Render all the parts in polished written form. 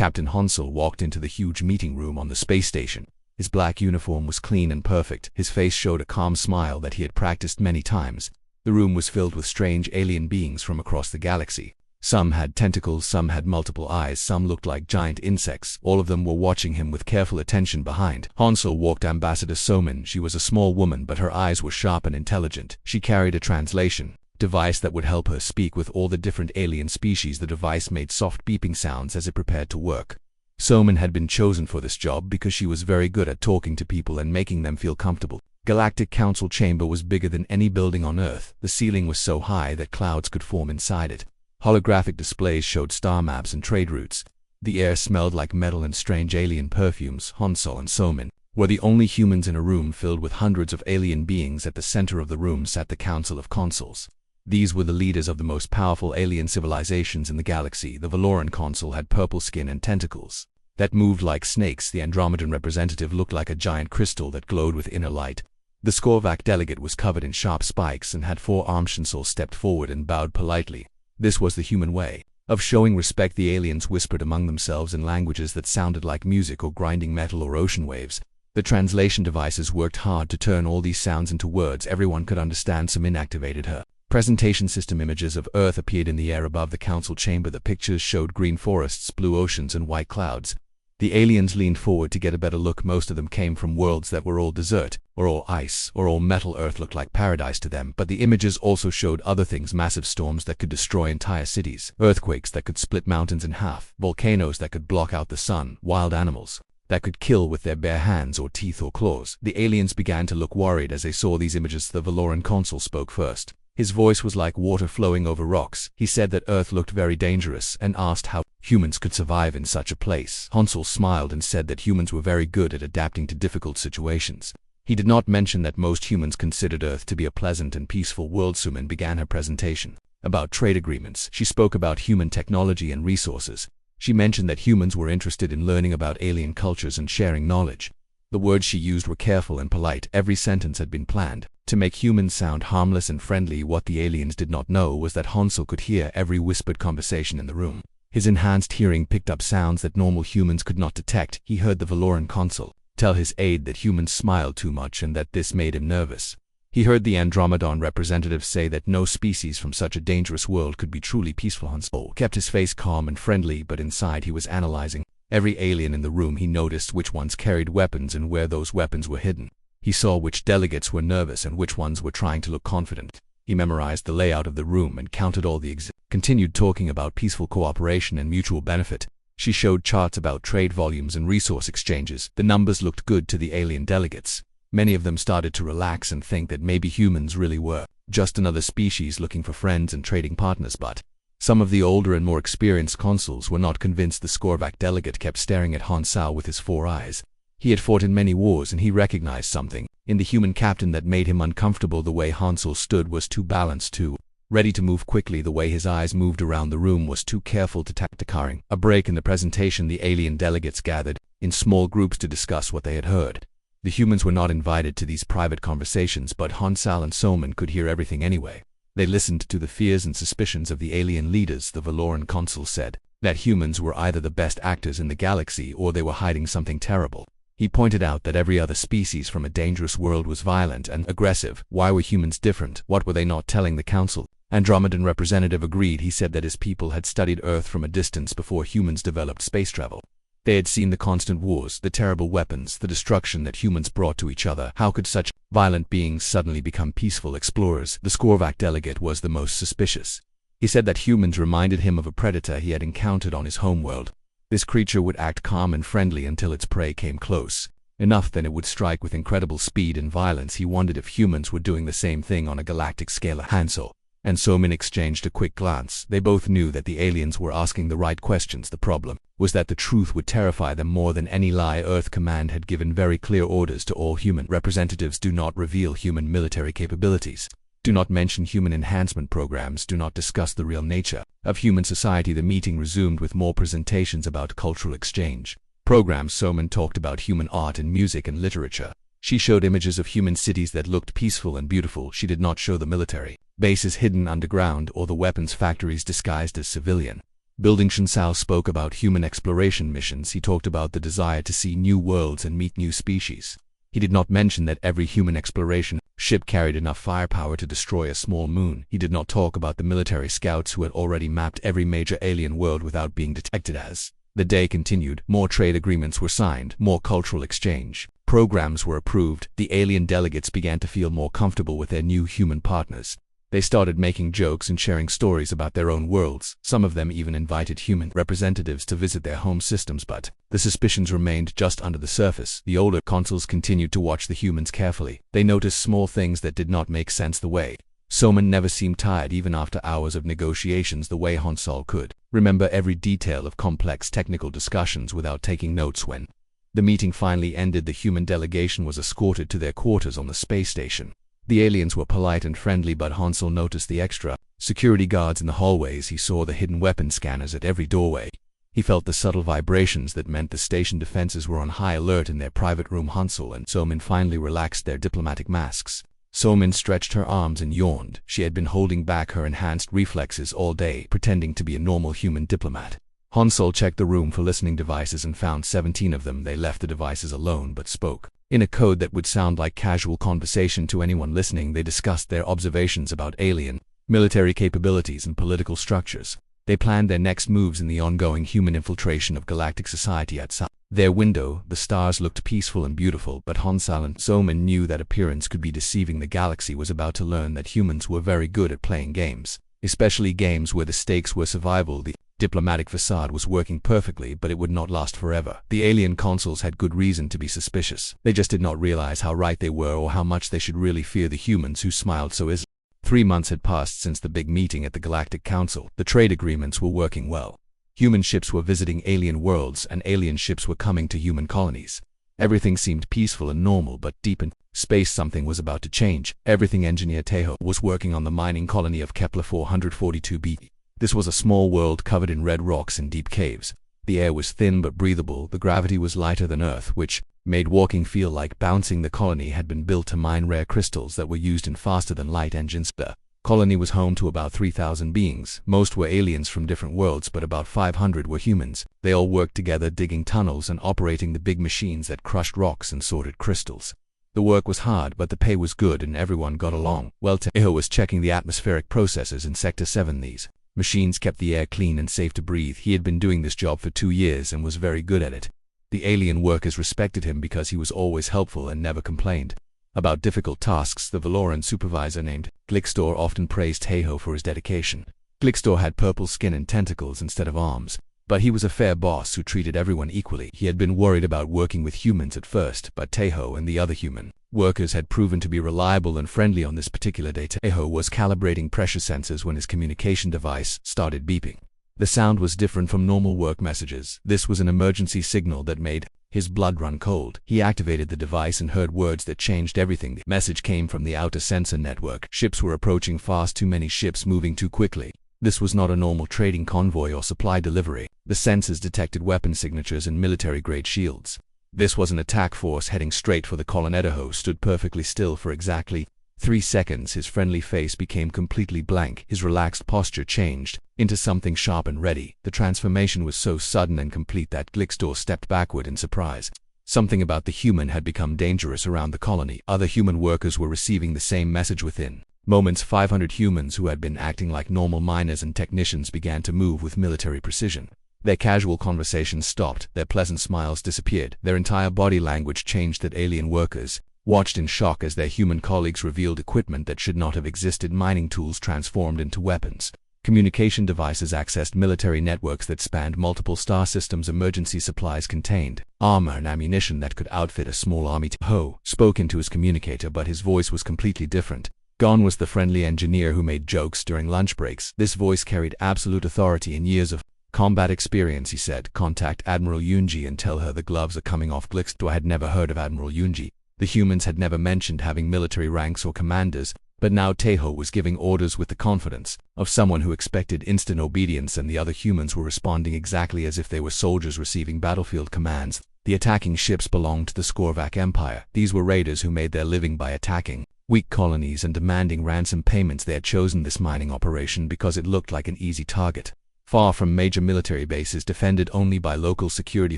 Captain Consul walked into the huge meeting room on the space station. His black uniform was clean and perfect. His face showed a calm smile that he had practiced many times. The room was filled with strange alien beings from across the galaxy. Some had tentacles, some had multiple eyes, some looked like giant insects. All of them were watching him with careful attention. Behind Consul walked Ambassador Soman. She was a small woman, but her eyes were sharp and intelligent. She carried a translation device that would help her speak with all the different alien species. The device made soft beeping sounds as it prepared to work. Soman had been chosen for this job because she was very good at talking to people and making them feel comfortable. Galactic Council chamber was bigger than any building on Earth. The ceiling was so high that clouds could form inside it. Holographic displays showed star maps and trade routes. The air smelled like metal and strange alien perfumes. Consul and Soman were the only humans in a room filled with hundreds of alien beings. At the center of the room sat the Council of Consuls. These were the leaders of the most powerful alien civilizations in the galaxy. The Valoran Consul had purple skin and tentacles that moved like snakes. The Andromedan representative looked like a giant crystal that glowed with inner light. The Skorvac delegate was covered in sharp spikes and had 4 arms. Consul stepped forward and bowed politely. This was the human way of showing respect. The aliens whispered among themselves in languages that sounded like music or grinding metal or ocean waves. The translation devices worked hard to turn all these sounds into words everyone could understand. Soman activated her presentation system. Images of Earth appeared in the air above the council chamber. The pictures showed green forests, blue oceans, and white clouds. The aliens leaned forward to get a better look. Most of them came from worlds that were all desert, or all ice, or all metal. Earth looked like paradise to them, but the images also showed other things: massive storms that could destroy entire cities, earthquakes that could split mountains in half, volcanoes that could block out the sun, wild animals that could kill with their bare hands or teeth or claws. The aliens began to look worried as they saw these images. The Valoran Consul spoke first. His voice was like water flowing over rocks. He said that Earth looked very dangerous and asked how humans could survive in such a place. Consul smiled and said that humans were very good at adapting to difficult situations. He did not mention that most humans considered Earth to be a pleasant and peaceful world. Soman began her presentation about trade agreements. She spoke about human technology and resources. She mentioned that humans were interested in learning about alien cultures and sharing knowledge. The words she used were careful and polite. Every sentence had been planned to make humans sound harmless and friendly. What the aliens did not know was that Consul could hear every whispered conversation in the room. His enhanced hearing picked up sounds that normal humans could not detect. He heard the Valoran Consul tell his aide that humans smiled too much and that this made him nervous. He heard the Andromedan representative say that no species from such a dangerous world could be truly peaceful. Consul kept his face calm and friendly, but inside he was analyzing every alien in the room. He noticed which ones carried weapons and where those weapons were hidden. He saw which delegates were nervous and which ones were trying to look confident. He memorized the layout of the room and counted all the continued talking about peaceful cooperation and mutual benefit. She showed charts about trade volumes and resource exchanges. The numbers looked good to the alien delegates. Many of them started to relax and think that maybe humans really were just another species looking for friends and trading partners. But some of the older and more experienced consuls were not convinced. The Skorvac delegate kept staring at Consul with his 4 eyes. He had fought in many wars and he recognized something in the human captain that made him uncomfortable. The way Consul stood was too balanced, too ready to move quickly. The way his eyes moved around the room was too careful to tacticaring. A break in the presentation. The alien delegates gathered in small groups to discuss what they had heard. The humans were not invited to these private conversations, but Consul and Soman could hear everything anyway. They listened to the fears and suspicions of the alien leaders. The Valoran Consul said that humans were either the best actors in the galaxy or they were hiding something terrible. He pointed out that every other species from a dangerous world was violent and aggressive. Why were humans different? What were they not telling the council? Andromedan representative agreed. He said that his people had studied Earth from a distance before humans developed space travel. They had seen the constant wars, the terrible weapons, the destruction that humans brought to each other. How could such violent beings suddenly become peaceful explorers? The Skorvac delegate was the most suspicious. He said that humans reminded him of a predator he had encountered on his homeworld. This creature would act calm and friendly until its prey came close. Enough, then it would strike with incredible speed and violence. He wondered if humans were doing the same thing on a galactic scale. Consul and Soman exchanged a quick glance. They both knew that the aliens were asking the right questions. The problem was that the truth would terrify them more than any lie. Earth Command had given very clear orders to all human representatives: do not reveal human military capabilities. Do not mention human enhancement programs. Do not discuss the real nature of human society. The meeting resumed with more presentations about cultural exchange programs. Soman talked about human art and music and literature. She showed images of human cities that looked peaceful and beautiful. She did not show the military bases hidden underground or the weapons factories disguised as civilian Building Consuls spoke about human exploration missions. He talked about the desire to see new worlds and meet new species. He did not mention that every human exploration ship carried enough firepower to destroy a small moon. He did not talk about the military scouts who had already mapped every major alien world without being detected. As the day continued, more trade agreements were signed, more cultural exchange programs were approved. The alien delegates began to feel more comfortable with their new human partners. They started making jokes and sharing stories about their own worlds. Some of them even invited human representatives to visit their home systems, but the suspicions remained just under the surface. The older consuls continued to watch the humans carefully. They noticed small things that did not make sense. The way Soman never seemed tired even after hours of negotiations the way Consul could remember every detail of complex technical discussions without taking notes. When the meeting finally ended, the human delegation was escorted to their quarters on the space station. The aliens were polite and friendly, but Consul noticed the extra security guards in the hallways. He saw the hidden weapon scanners at every doorway. He felt the subtle vibrations that meant the station defenses were on high alert in their private room. Consul and Soman finally relaxed their diplomatic masks. Soman stretched her arms and yawned. She had been holding back her enhanced reflexes all day, pretending to be a normal human diplomat. Consul checked the room for listening devices and found 17 of them. They left the devices alone but spoke in a code that would sound like casual conversation to anyone listening. They discussed their observations about alien military capabilities and political structures. They planned their next moves in the ongoing human infiltration of galactic society. Outside their window, the stars looked peaceful and beautiful, but Consul and Soman knew that appearance could be deceiving. The galaxy was about to learn that humans were very good at playing games, especially games where the stakes were survival. The diplomatic facade was working perfectly, but it would not last forever. The alien consuls had good reason to be suspicious. They just did not realize how right they were or how much they should really fear the humans who smiled so easily. 3 months had passed since the big meeting at the Galactic Council. The trade agreements were working well. Human ships were visiting alien worlds, and alien ships were coming to human colonies. Everything seemed peaceful and normal, but deep in space something was about to change. Everything. Engineer Tejo was working on the mining colony of Kepler 442b. This was a small world covered in red rocks and deep caves. The air was thin but breathable. The gravity was lighter than Earth, which made walking feel like bouncing. The colony had been built to mine rare crystals that were used in faster-than-light engines. The colony was home to about 3,000 beings. Most were aliens from different worlds, but about 500 were humans. They all worked together, digging tunnels and operating the big machines that crushed rocks and sorted crystals. The work was hard, but the pay was good and everyone got along well. Tejo was checking the atmospheric processes in Sector 7. These machines kept the air clean and safe to breathe. He had been doing this job for 2 years and was very good at it. The alien workers respected him because he was always helpful and never complained about difficult tasks. The Valoran supervisor named Glixtor often praised Tejo for his dedication. Glixtor had purple skin and tentacles instead of arms, but he was a fair boss who treated everyone equally. He had been worried about working with humans at first, but Tejo and the other human workers had proven to be reliable and friendly. On this particular day, Tejo was calibrating pressure sensors when his communication device started beeping. The sound was different from normal work messages. This was an emergency signal that made his blood run cold. He activated the device and heard words that changed everything. The message came from the outer sensor network. Ships were approaching fast, too many ships moving too quickly. This was not a normal trading convoy or supply delivery. The sensors detected weapon signatures and military-grade shields. This was an attack force heading straight for the colony. Tejo stood perfectly still for exactly 3 seconds. His friendly face became completely blank. His relaxed posture changed into something sharp and ready. The transformation was so sudden and complete that Glixtor stepped backward in surprise. Something about the human had become dangerous around the colony. Other human workers were receiving the same message within moments. 500 humans who had been acting like normal miners and technicians began to move with military precision. Their casual conversations stopped. Their pleasant smiles disappeared. Their entire body language changed. That alien workers watched in shock as their human colleagues revealed equipment that should not have existed. Mining tools transformed into weapons. Communication devices accessed military networks that spanned multiple star systems. Emergency supplies contained armor and ammunition that could outfit a small army. Tejo spoke into his communicator, but his voice was completely different. Gone was the friendly engineer who made jokes during lunch breaks. This voice carried absolute authority and years of combat experience. He said, "Contact Admiral Yunji and tell her the gloves are coming off." Glixtor had never heard of Admiral Yunji. The humans had never mentioned having military ranks or commanders, but now Tejo was giving orders with the confidence of someone who expected instant obedience, and the other humans were responding exactly as if they were soldiers receiving battlefield commands. The attacking ships belonged to the Skorvac Empire. These were raiders who made their living by attacking weak colonies and demanding ransom payments. They had chosen this mining operation because it looked like an easy target. Far from major military bases defended only by local security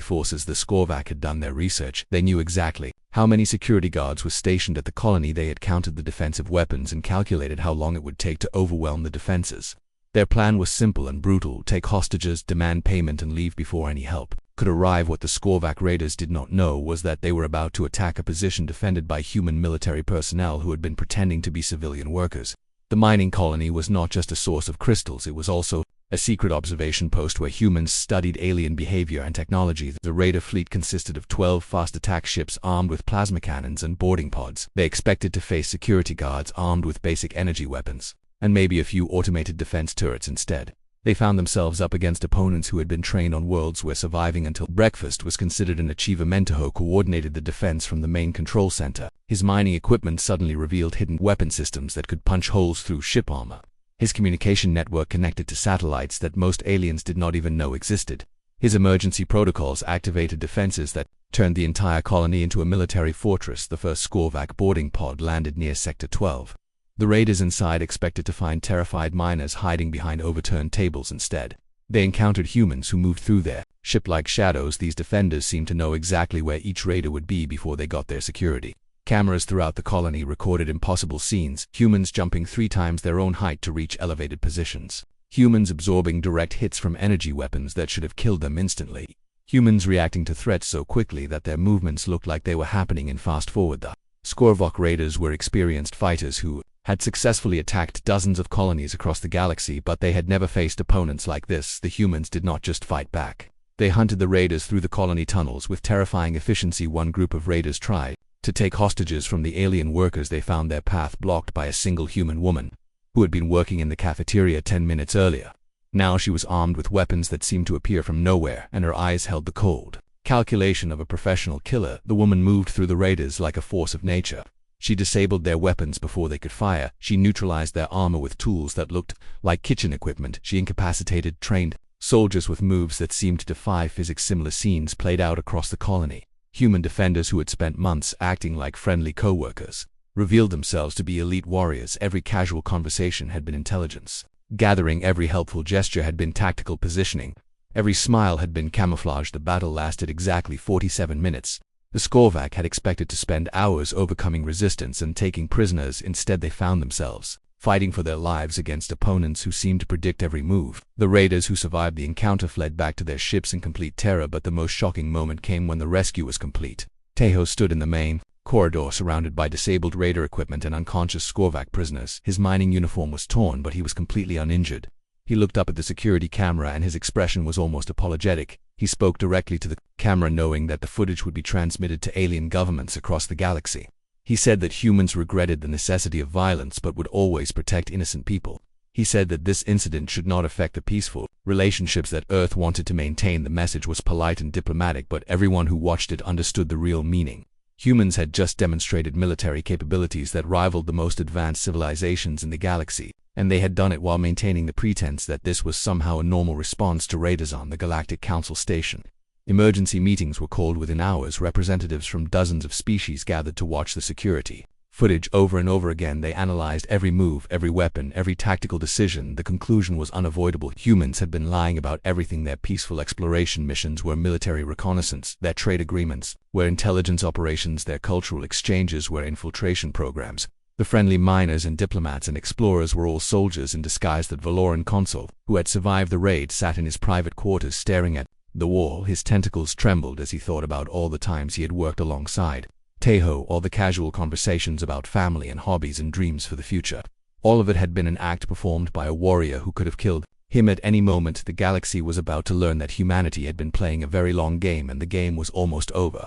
forces, the Skorvac had done their research. They knew exactly how many security guards were stationed at the colony. They had counted the defensive weapons and calculated how long it would take to overwhelm the defenses. Their plan was simple and brutal: take hostages, demand payment, and leave before any help could arrive. What the Skorvac raiders did not know was that they were about to attack a position defended by human military personnel who had been pretending to be civilian workers. The mining colony was not just a source of crystals, it was also a secret observation post where humans studied alien behavior and technology. The raider fleet consisted of 12 fast attack ships armed with plasma cannons and boarding pods. They expected to face security guards armed with basic energy weapons, and maybe a few automated defense turrets instead. They found themselves up against opponents who had been trained on worlds where surviving until breakfast was considered an achievement. Tahoe coordinated the defense from the main control center. His mining equipment suddenly revealed hidden weapon systems that could punch holes through ship armor. His communication network connected to satellites that most aliens did not even know existed. His emergency protocols activated defenses that turned the entire colony into a military fortress. The first Skorvac boarding pod landed near Sector 12. The raiders inside expected to find terrified miners hiding behind overturned tables. Instead, they encountered humans who moved through their ship like shadows. These defenders seemed to know exactly where each raider would be before they got their security. Cameras throughout the colony recorded impossible scenes: humans jumping 3 times their own height to reach elevated positions, humans absorbing direct hits from energy weapons that should have killed them instantly, humans reacting to threats so quickly that their movements looked like they were happening in fast forward. The Skorvac raiders were experienced fighters who had successfully attacked dozens of colonies across the galaxy, but they had never faced opponents like this. The humans did not just fight back. They hunted the raiders through the colony tunnels with terrifying efficiency. One group of raiders tried to take hostages from the alien workers. They found their path blocked by a single human woman who had been working in the cafeteria 10 minutes earlier. Now she was armed with weapons that seemed to appear from nowhere, and her eyes held the cold calculation of a professional killer. The woman moved through the raiders like a force of nature. She disabled their weapons before they could fire. She neutralized their armor with tools that looked like kitchen equipment. She incapacitated trained soldiers with moves that seemed to defy physics. Similar scenes played out across the colony. Human defenders who had spent months acting like friendly co-workers revealed themselves to be elite warriors. Every casual conversation had been intelligence gathering. Every helpful gesture had been tactical positioning. Every smile had been camouflage. The battle lasted exactly 47 minutes. The Skorvac had expected to spend hours overcoming resistance and taking prisoners. Instead, they found themselves fighting for their lives against opponents who seemed to predict every move. The raiders who survived the encounter fled back to their ships in complete terror, but the most shocking moment came when the rescue was complete. Tahoe stood in the main corridor surrounded by disabled raider equipment and unconscious Skorvac prisoners. His mining uniform was torn, but he was completely uninjured. He looked up at the security camera and his expression was almost apologetic. He spoke directly to the camera, knowing that the footage would be transmitted to alien governments across the galaxy. He said that humans regretted the necessity of violence but would always protect innocent people. He said that this incident should not affect the peaceful relationships that Earth wanted to maintain. The message was polite and diplomatic, but everyone who watched it understood the real meaning. Humans had just demonstrated military capabilities that rivaled the most advanced civilizations in the galaxy, and they had done it while maintaining the pretense that this was somehow a normal response to raiders on the Galactic Council station. Emergency meetings were called within hours. Representatives from dozens of species gathered to watch the security footage over and over again. They analyzed every move, every weapon, every tactical decision. The conclusion was unavoidable. Humans had been lying about everything. Their peaceful exploration missions were military reconnaissance. Their trade agreements were intelligence operations. Their cultural exchanges were infiltration programs. The friendly miners and diplomats and explorers were all soldiers in disguise. That Valoran consul, who had survived the raid, sat in his private quarters staring at the wall. His tentacles trembled as he thought about all the times he had worked alongside Tahoe, all the casual conversations about family and hobbies and dreams for the future. All of it had been an act performed by a warrior who could have killed him at any moment. The galaxy was about to learn that humanity had been playing a very long game, and the game was almost over.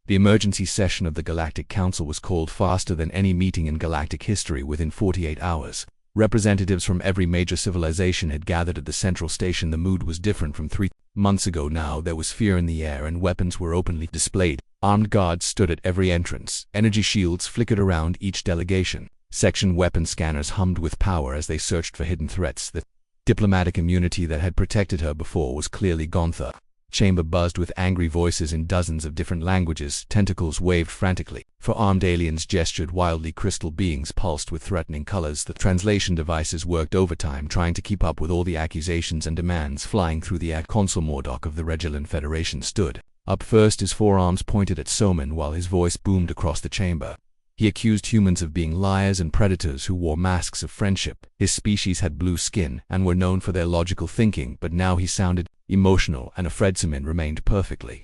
The emergency session of the Galactic Council was called faster than any meeting in galactic history. Within 48 hours, representatives from every major civilization had gathered at the central station. The mood was different from 3 months ago. Now there was fear in the air, and weapons were openly displayed. Armed guards stood at every entrance. Energy shields flickered around each delegation. Section weapon scanners hummed with power as they searched for hidden threats. The diplomatic immunity that had protected her before was clearly gone. The chamber buzzed with angry voices in dozens of different languages, tentacles waved frantically. Four-armed aliens gestured wildly, crystal beings pulsed with threatening colors. The translation devices worked overtime trying to keep up with all the accusations and demands flying through the air. Consul Mordok of the Regulan Federation stood up first, his forearms pointed at Soman while his voice boomed across the chamber. He accused humans of being liars and predators who wore masks of friendship. His species had blue skin and were known for their logical thinking, but now he sounded emotional, and Soman remained perfectly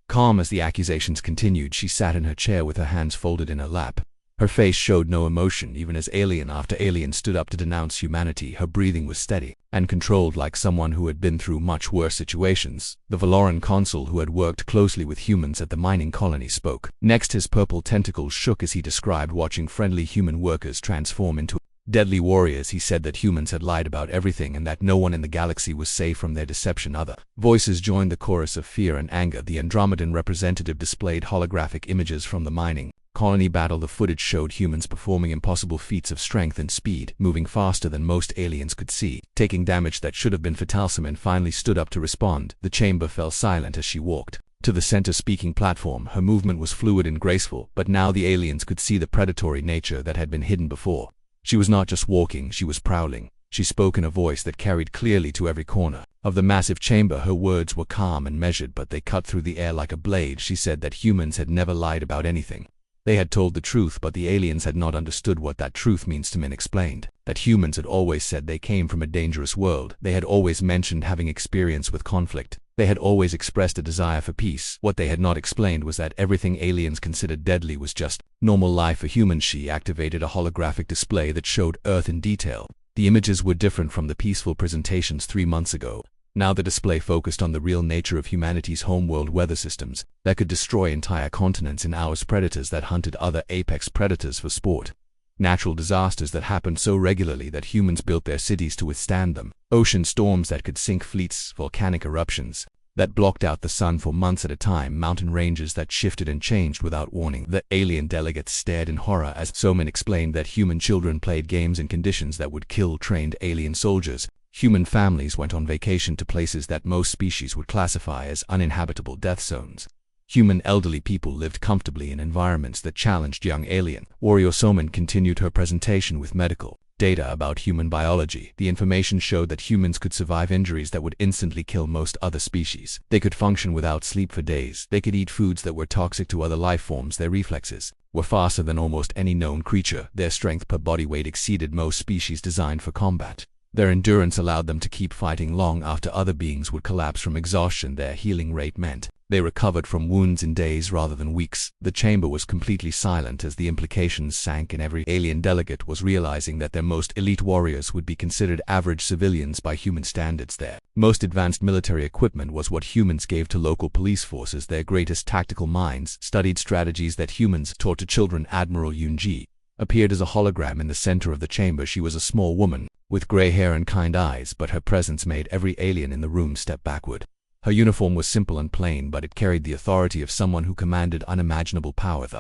calm as the accusations continued. She sat in her chair with her hands folded in her lap. Her face showed no emotion even as alien after alien stood up to denounce humanity. Her breathing was steady and controlled like someone who had been through much worse situations. The Valoran consul who had worked closely with humans at the mining colony spoke. Next, his purple tentacles shook as he described watching friendly human workers transform into deadly warriors. He said that humans had lied about everything and that no one in the galaxy was safe from their deception. Other voices joined the chorus of fear and anger. The Andromedan representative displayed holographic images from the mining colony battle. The footage showed humans performing impossible feats of strength and speed, moving faster than most aliens could see, taking damage that should have been fatal. Soman finally stood up to respond. The chamber fell silent as she walked to the center speaking platform. Her movement was fluid and graceful, but now the aliens could see the predatory nature that had been hidden before. She was not just walking, she was prowling. She spoke in a voice that carried clearly to every corner of the massive chamber. Her words were calm and measured, but they cut through the air like a blade. She said that humans had never lied about anything. They had told the truth, but the aliens had not understood what that truth means. Soman explained that humans had always said they came from a dangerous world. They had always mentioned having experience with conflict. They had always expressed a desire for peace. What they had not explained was that everything aliens considered deadly was just normal life for humans. She activated a holographic display that showed Earth in detail. The images were different from the peaceful presentations 3 months ago. Now the display focused on the real nature of humanity's homeworld weather systems that could destroy entire continents in hours, predators that hunted other apex predators for sport, natural disasters that happened so regularly that humans built their cities to withstand them, ocean storms that could sink fleets, volcanic eruptions that blocked out the sun for months at a time, mountain ranges that shifted and changed without warning. The alien delegates stared in horror as Soman explained that human children played games in conditions that would kill trained alien soldiers. Human families went on vacation to places that most species would classify as uninhabitable death zones. Human elderly people lived comfortably in environments that challenged young alien warrior. Soman continued her presentation with medical data about human biology. The information showed that humans could survive injuries that would instantly kill most other species. They could function without sleep for days. They could eat foods that were toxic to other life forms. Their reflexes were faster than almost any known creature. Their strength per body weight exceeded most species designed for combat. Their endurance allowed them to keep fighting long after other beings would collapse from exhaustion. Their healing rate meant they recovered from wounds in days rather than weeks. The chamber was completely silent as the implications sank, and every alien delegate was realizing that their most elite warriors would be considered average civilians by human standards. Their most advanced military equipment was what humans gave to local police forces. Their greatest tactical minds studied strategies that humans taught to children. Admiral Yunji appeared as a hologram in the center of the chamber. She was a small woman with gray hair and kind eyes, but her presence made every alien in the room step backward. Her uniform was simple and plain, but it carried the authority of someone who commanded unimaginable power. The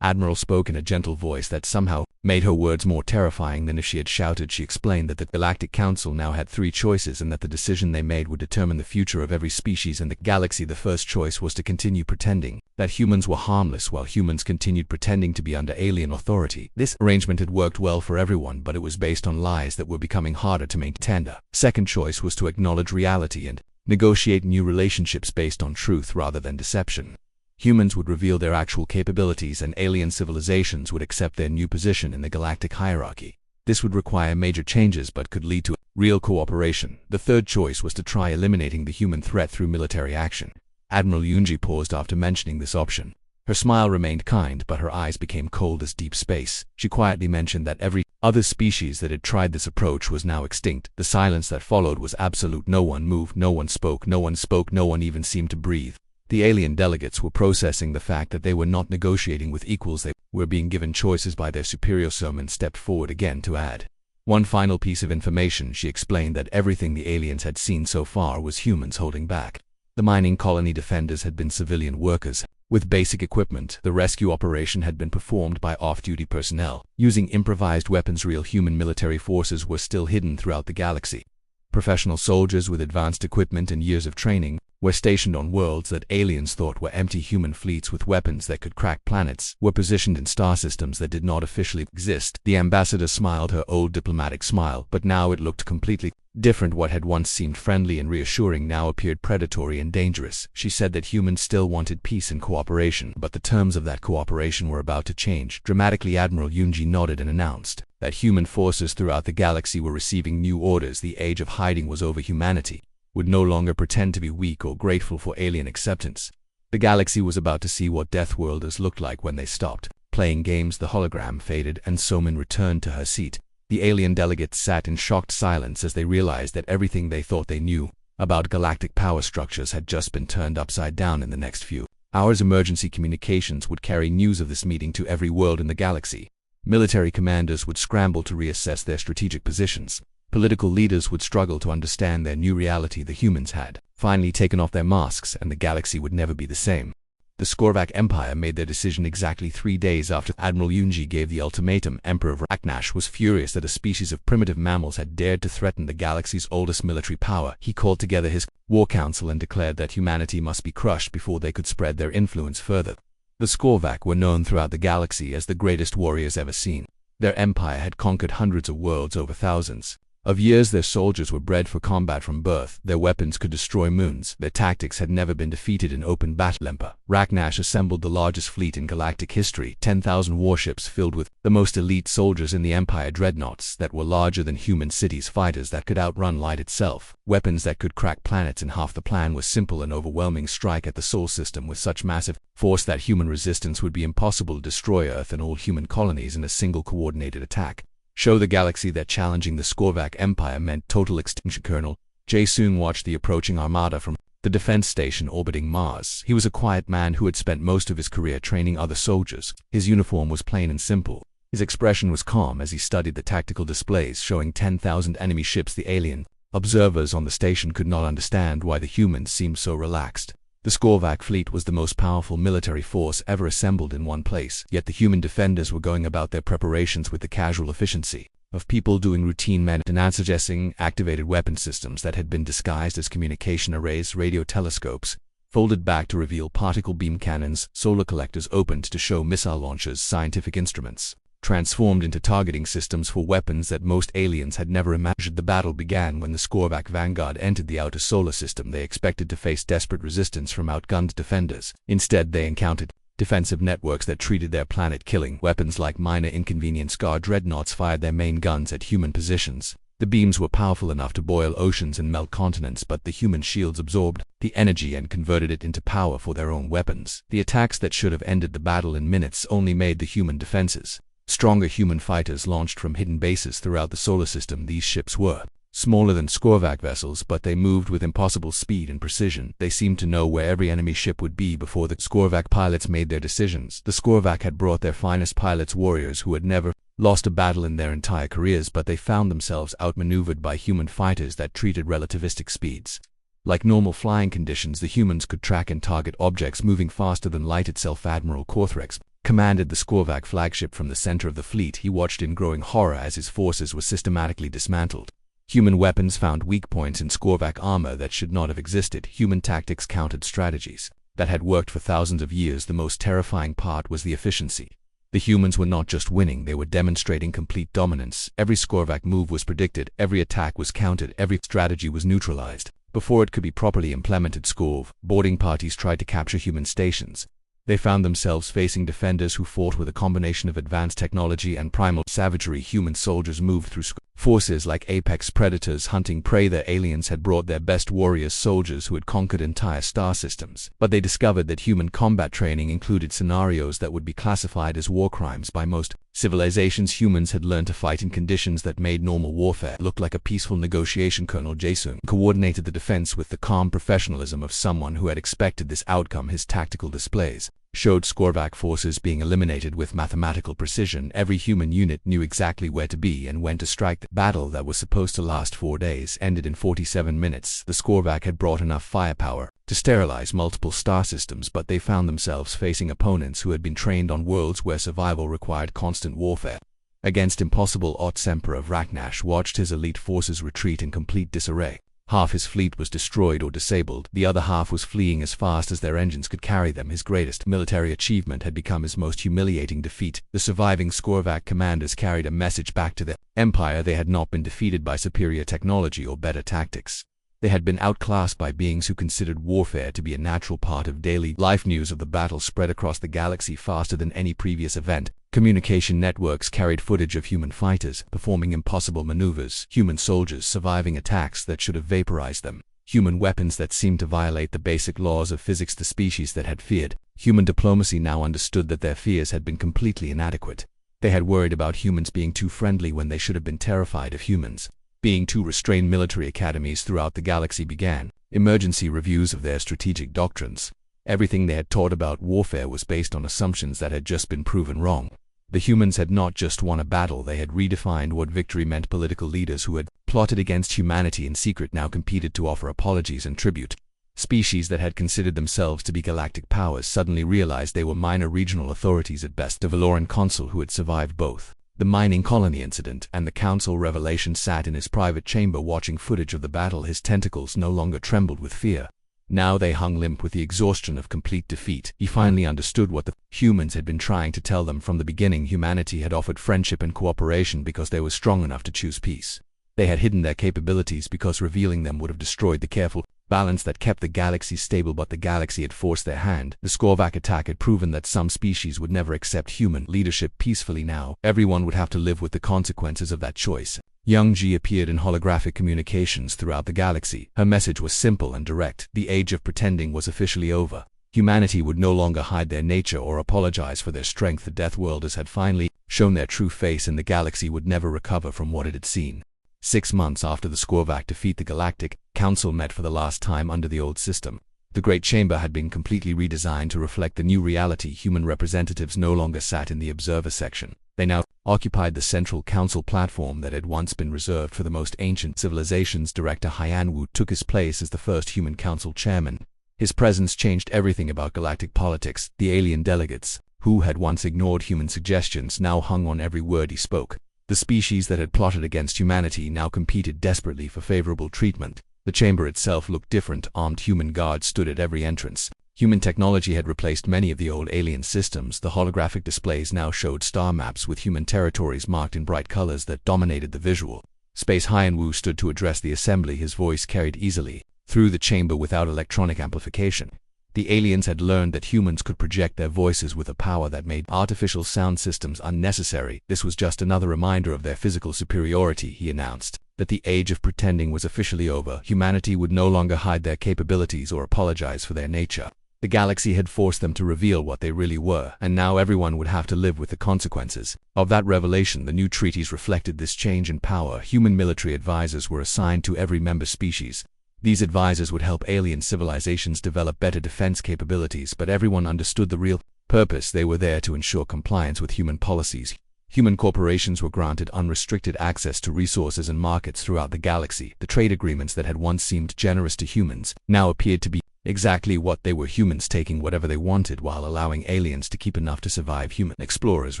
Admiral spoke in a gentle voice that somehow made her words more terrifying than if she had shouted. She explained that the Galactic Council now had 3 choices and that the decision they made would determine the future of every species in the galaxy. The first choice was to continue pretending that humans were harmless while humans continued pretending to be under alien authority. This arrangement had worked well for everyone, but it was based on lies that were becoming harder to maintain. The second choice was to acknowledge reality and negotiate new relationships based on truth rather than deception. Humans would reveal their actual capabilities and alien civilizations would accept their new position in the galactic hierarchy. This would require major changes but could lead to real cooperation. The third choice was to try eliminating the human threat through military action. Admiral Yunji paused after mentioning this option. Her smile remained kind, but her eyes became cold as deep space. She quietly mentioned that every other species that had tried this approach was now extinct. The silence that followed was absolute. No one moved, no one spoke, no one even seemed to breathe. The alien delegates were processing the fact that they were not negotiating with equals, they were being given choices by their superior. Soman stepped forward again to add one final piece of information. She explained that everything the aliens had seen so far was humans holding back. The mining colony defenders had been civilian workers with basic equipment. The rescue operation had been performed by off-duty personnel using improvised weapons. Real human military forces were still hidden throughout the galaxy. Professional soldiers with advanced equipment and years of training were stationed on worlds that aliens thought were empty. Human fleets with weapons that could crack planets were positioned in star systems that did not officially exist. The ambassador smiled her old diplomatic smile, but now it looked completely different. What had once seemed friendly and reassuring now appeared predatory and dangerous. She said that humans still wanted peace and cooperation, but the terms of that cooperation were about to change. Dramatically, Admiral Yunji nodded and announced that human forces throughout the galaxy were receiving new orders. The age of hiding was over. Humanity would no longer pretend to be weak or grateful for alien acceptance. The galaxy was about to see what Deathworlders looked like when they stopped playing games. The hologram faded and Somin returned to her seat. The alien delegates sat in shocked silence as they realized that everything they thought they knew about galactic power structures had just been turned upside down. In the next few hours, emergency communications would carry news of this meeting to every world in the galaxy. Military commanders would scramble to reassess their strategic positions. Political leaders would struggle to understand their new reality. The humans had finally taken off their masks, and the galaxy would never be the same. The Skorvac Empire made their decision exactly 3 days after Admiral Yunji gave the ultimatum. Emperor Raknash was furious that a species of primitive mammals had dared to threaten the galaxy's oldest military power. He called together his war council and declared that humanity must be crushed before they could spread their influence further. The Skorvac were known throughout the galaxy as the greatest warriors ever seen. Their empire had conquered hundreds of worlds over thousands of years. Their soldiers were bred for combat from birth. Their weapons could destroy moons. Their tactics had never been defeated in open battle. Emperor Raknash assembled the largest fleet in galactic history, 10,000 warships filled with the most elite soldiers in the Empire, dreadnoughts that were larger than human cities, fighters that could outrun light itself, weapons that could crack planets in half. The plan was simple: an overwhelming strike at the Sol system with such massive force that human resistance would be impossible to destroy Earth and all human colonies in a single coordinated attack. Show the galaxy that challenging the Skorvac Empire meant total extinction. Colonel Jae-sung watched the approaching armada from the defense station orbiting Mars. He was a quiet man who had spent most of his career training other soldiers. His uniform was plain and simple. His expression was calm as he studied the tactical displays showing 10,000 enemy ships. The alien observers on the station could not understand why the humans seemed so relaxed. The Skorvac fleet was the most powerful military force ever assembled in one place, yet the human defenders were going about their preparations with the casual efficiency of people doing routine maintenance, suggesting activated weapon systems that had been disguised as communication arrays, radio telescopes folded back to reveal particle beam cannons, solar collectors opened to show missile launchers, scientific instruments transformed into targeting systems for weapons that most aliens had never imagined. The battle began when the Skorvac vanguard entered the outer solar system. They expected to face desperate resistance from outgunned defenders. Instead, they encountered defensive networks that treated their planet killing weapons like minor inconvenience. Guard dreadnoughts fired their main guns at human positions. The beams were powerful enough to boil oceans and melt continents, but the human shields absorbed the energy and converted it into power for their own weapons. The attacks that should have ended the battle in minutes only made the human defenses stronger. Human fighters launched from hidden bases throughout the solar system. These ships were smaller than Skorvac vessels, but they moved with impossible speed and precision. They seemed to know where every enemy ship would be before the Skorvac pilots made their decisions. The Skorvac had brought their finest pilots, warriors who had never lost a battle in their entire careers, but they found themselves outmaneuvered by human fighters that treated relativistic speeds like normal flying conditions. The humans could track and target objects moving faster than light itself. Admiral Korthrex commanded the Skorvac flagship from the center of the fleet. He watched in growing horror as his forces were systematically dismantled. Human weapons found weak points in Skorvac armor that should not have existed. Human tactics countered strategies that had worked for thousands of years. The most terrifying part was the efficiency. The humans were not just winning, they were demonstrating complete dominance. Every Skorvac move was predicted, every attack was countered, every strategy was neutralized before it could be properly implemented. Skorv boarding parties tried to capture human stations. They found themselves facing defenders who fought with a combination of advanced technology and primal savagery. Human soldiers moved through forces like apex predators hunting prey. The aliens had brought their best warriors, soldiers who had conquered entire star systems. But they discovered that human combat training included scenarios that would be classified as war crimes by most civilizations. Humans had learned to fight in conditions that made normal warfare look like a peaceful negotiation. Colonel Jae-sung coordinated the defense with the calm professionalism of someone who had expected this outcome. His tactical displays showed Skorvac forces being eliminated with mathematical precision. Every human unit knew exactly where to be and when to strike. The battle that was supposed to last 4 days ended in 47 minutes. The Skorvac had brought enough firepower to sterilize multiple star systems, but they found themselves facing opponents who had been trained on worlds where survival required constant warfare. Against impossible odds, Emperor Raknash watched his elite forces retreat in complete disarray. Half his fleet was destroyed or disabled, the other half was fleeing as fast as their engines could carry them. His greatest military achievement had become his most humiliating defeat. The surviving Skorvac commanders carried a message back to the Empire: they had not been defeated by superior technology or better tactics. They had been outclassed by beings who considered warfare to be a natural part of daily life. News of the battle spread across the galaxy faster than any previous event. Communication networks carried footage of human fighters performing impossible maneuvers, human soldiers surviving attacks that should have vaporized them, human weapons that seemed to violate the basic laws of physics. The species that had feared human diplomacy now understood that their fears had been completely inadequate. They had worried about humans being too friendly when they should have been terrified of humans being too restrained. Military academies throughout the galaxy began emergency reviews of their strategic doctrines. Everything they had taught about warfare was based on assumptions that had just been proven wrong. The humans had not just won a battle, they had redefined what victory meant. Political leaders who had plotted against humanity in secret now competed to offer apologies and tribute. Species that had considered themselves to be galactic powers suddenly realized they were minor regional authorities at best. The Valoran consul who had survived both the mining colony incident and the council revelation sat in his private chamber watching footage of the battle. His tentacles no longer trembled with fear. Now they hung limp with the exhaustion of complete defeat. He finally understood what the humans had been trying to tell them from the beginning. Humanity had offered friendship and cooperation because they were strong enough to choose peace. They had hidden their capabilities because revealing them would have destroyed the careful balance that kept the galaxy stable, but the galaxy had forced their hand. The Skorvac attack had proven that some species would never accept human leadership peacefully. Now everyone would have to live with the consequences of that choice. Young Ji appeared in holographic communications throughout the galaxy. Her message was simple and direct. The age of pretending was officially over. Humanity would no longer hide their nature or apologize for their strength. The Deathworlders had finally shown their true face, and the galaxy would never recover from what it had seen. 6 months after the Skorvac defeat, the Galactic Council met for the last time under the old system. The Great Chamber had been completely redesigned to reflect the new reality. Human representatives no longer sat in the observer section. They now occupied the central council platform that had once been reserved for the most ancient civilizations. Director Hyan Wu took his place as the first human council chairman. His presence changed everything about galactic politics. The alien delegates, who had once ignored human suggestions, now hung on every word he spoke. The species that had plotted against humanity now competed desperately for favorable treatment. The chamber itself looked different. Armed human guards stood at every entrance. Human technology had replaced many of the old alien systems. The holographic displays now showed star maps with human territories marked in bright colors that dominated the visual space. Hyan Wu stood to address the assembly. His voice carried easily through the chamber without electronic amplification. The aliens had learned that humans could project their voices with a power that made artificial sound systems unnecessary. This was just another reminder of their physical superiority. He announced that the age of pretending was officially over. Humanity would no longer hide their capabilities or apologize for their nature. The galaxy had forced them to reveal what they really were, and now everyone would have to live with the consequences of that revelation. The new treaties reflected this change in power. Human military advisors were assigned to every member species. These advisors would help alien civilizations develop better defense capabilities, but everyone understood the real purpose. They were there to ensure compliance with human policies. Human corporations were granted unrestricted access to resources and markets throughout the galaxy. The trade agreements that had once seemed generous to humans now appeared to be exactly what they were: humans taking whatever they wanted while allowing aliens to keep enough to survive. Human explorers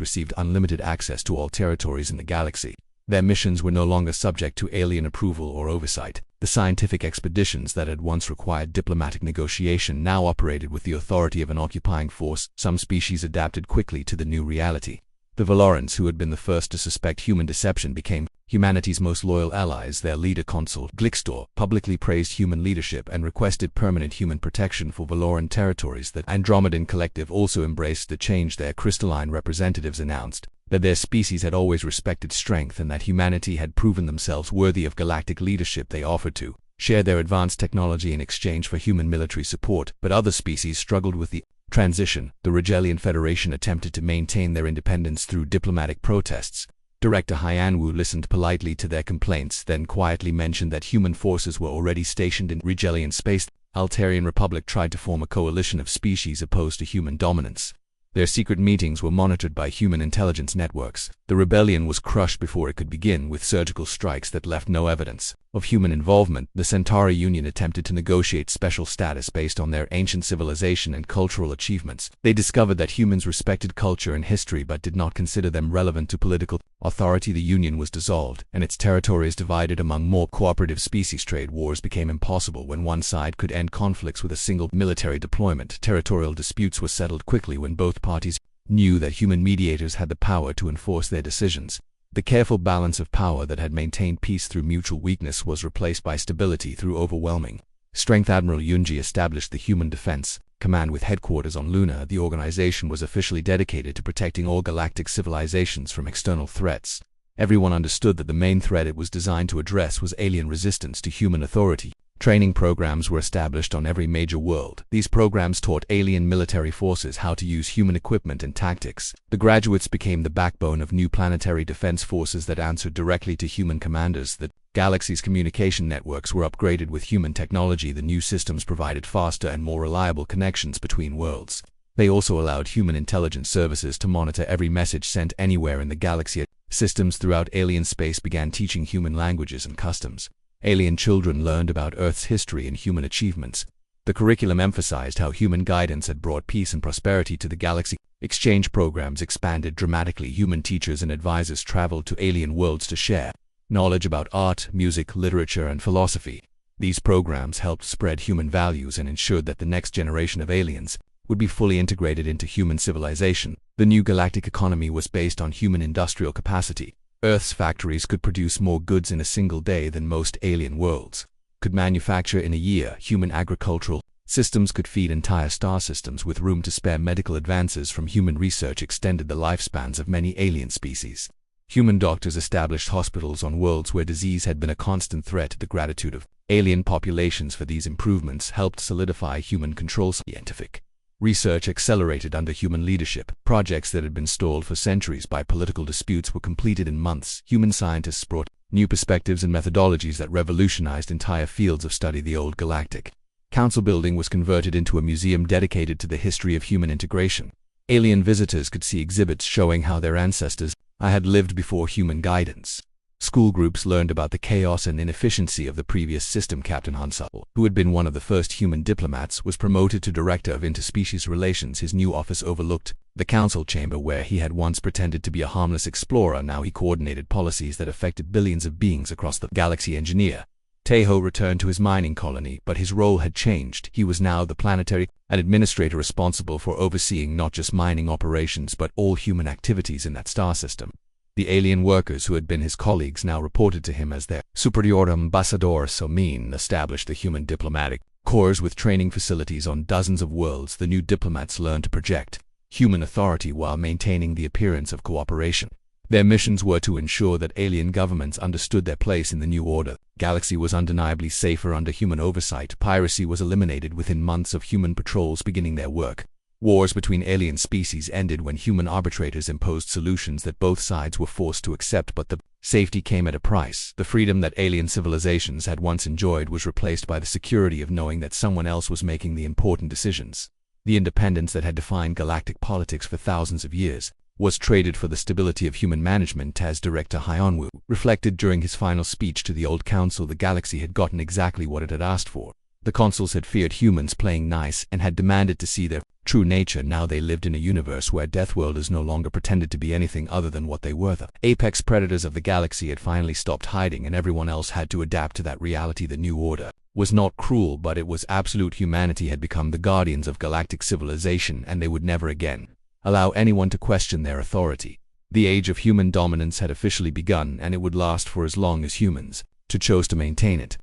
received unlimited access to all territories in the galaxy. Their missions were no longer subject to alien approval or oversight. The scientific expeditions that had once required diplomatic negotiation now operated with the authority of an occupying force. Some species adapted quickly to the new reality. The Valorans, who had been the first to suspect human deception, became humanity's most loyal allies. Their leader, Consul Glixtor, publicly praised human leadership and requested permanent human protection for Valoran territories. The Andromedan Collective also embraced the change. Their crystalline representatives announced that their species had always respected strength and that humanity had proven themselves worthy of galactic leadership. They offered to share their advanced technology in exchange for human military support, but other species struggled with the transition. The Rigelian Federation attempted to maintain their independence through diplomatic protests. Director Hyan Wu listened politely to their complaints, then quietly mentioned that human forces were already stationed in Rigelian space. The Altarian Republic tried to form a coalition of species opposed to human dominance. Their secret meetings were monitored by human intelligence networks. The rebellion was crushed before it could begin, with surgical strikes that left no evidence. of human involvement, the Centauri Union attempted to negotiate special status based on their ancient civilization and cultural achievements. They discovered that humans respected culture and history but did not consider them relevant to political authority. The Union was dissolved, and its territories divided among more cooperative species. Trade wars became impossible when one side could end conflicts with a single military deployment. Territorial disputes were settled quickly when both parties knew that human mediators had the power to enforce their decisions. The careful balance of power that had maintained peace through mutual weakness was replaced by stability through overwhelming strength. Admiral Yunji established the Human Defense Command with headquarters on Luna. The organization was officially dedicated to protecting all galactic civilizations from external threats. Everyone understood that the main threat it was designed to address was alien resistance to human authority. Training programs were established on every major world. These programs taught alien military forces how to use human equipment and tactics. The graduates became the backbone of new planetary defense forces that answered directly to human commanders. The galaxy's communication networks were upgraded with human technology. The new systems provided faster and more reliable connections between worlds. They also allowed human intelligence services to monitor every message sent anywhere in the galaxy. Systems throughout alien space began teaching human languages and customs. Alien children learned about Earth's history and human achievements. The curriculum emphasized how human guidance had brought peace and prosperity to the galaxy. Exchange programs expanded dramatically. Human teachers and advisors traveled to alien worlds to share knowledge about art, music, literature, and philosophy. These programs helped spread human values and ensured that the next generation of aliens would be fully integrated into human civilization. The new galactic economy was based on human industrial capacity. Earth's factories could produce more goods in a single day than most alien worlds could manufacture in a year. Human agricultural systems could feed entire star systems with room to spare. Medical advances from human research extended the lifespans of many alien species. Human doctors established hospitals on worlds where disease had been a constant threat. The gratitude of alien populations for these improvements helped solidify human control. Scientific research accelerated under human leadership. Projects that had been stalled for centuries by political disputes were completed in months. Human scientists brought new perspectives and methodologies that revolutionized entire fields of study. The old galactic council building was converted into a museum dedicated to the history of human integration. Alien visitors could see exhibits showing how their ancestors had lived before human guidance. School groups learned about the chaos and inefficiency of the previous system. Captain Consuls, who had been one of the first human diplomats, was promoted to Director of Interspecies Relations. His new office overlooked the council chamber where he had once pretended to be a harmless explorer. Now he coordinated policies that affected billions of beings across the galaxy. Engineer Tejo returned to his mining colony, but his role had changed. He was now the planetary administrator responsible for overseeing not just mining operations but all human activities in that star system. The alien workers who had been his colleagues now reported to him as their superior. Ambassador Somin established the human diplomatic corps with training facilities on dozens of worlds. The new diplomats learned to project human authority while maintaining the appearance of cooperation. Their missions were to ensure that alien governments understood their place in the new order. Galaxy was undeniably safer under human oversight. Piracy was eliminated within months of human patrols beginning their work. Wars between alien species ended when human arbitrators imposed solutions that both sides were forced to accept, but the safety came at a price. The freedom that alien civilizations had once enjoyed was replaced by the security of knowing that someone else was making the important decisions. The independence that had defined galactic politics for thousands of years was traded for the stability of human management. As Director Hyunwoo reflected during his final speech to the old council, the galaxy had gotten exactly what it had asked for. The consuls had feared humans playing nice and had demanded to see their true nature. Now they lived in a universe where Deathworlders no longer pretended to be anything other than what they were. The apex predators of the galaxy had finally stopped hiding, and everyone else had to adapt to that reality. The new order was not cruel, but it was absolute. Humanity had become the guardians of galactic civilization, and they would never again allow anyone to question their authority. The age of human dominance had officially begun, and it would last for as long as humans chose to maintain it.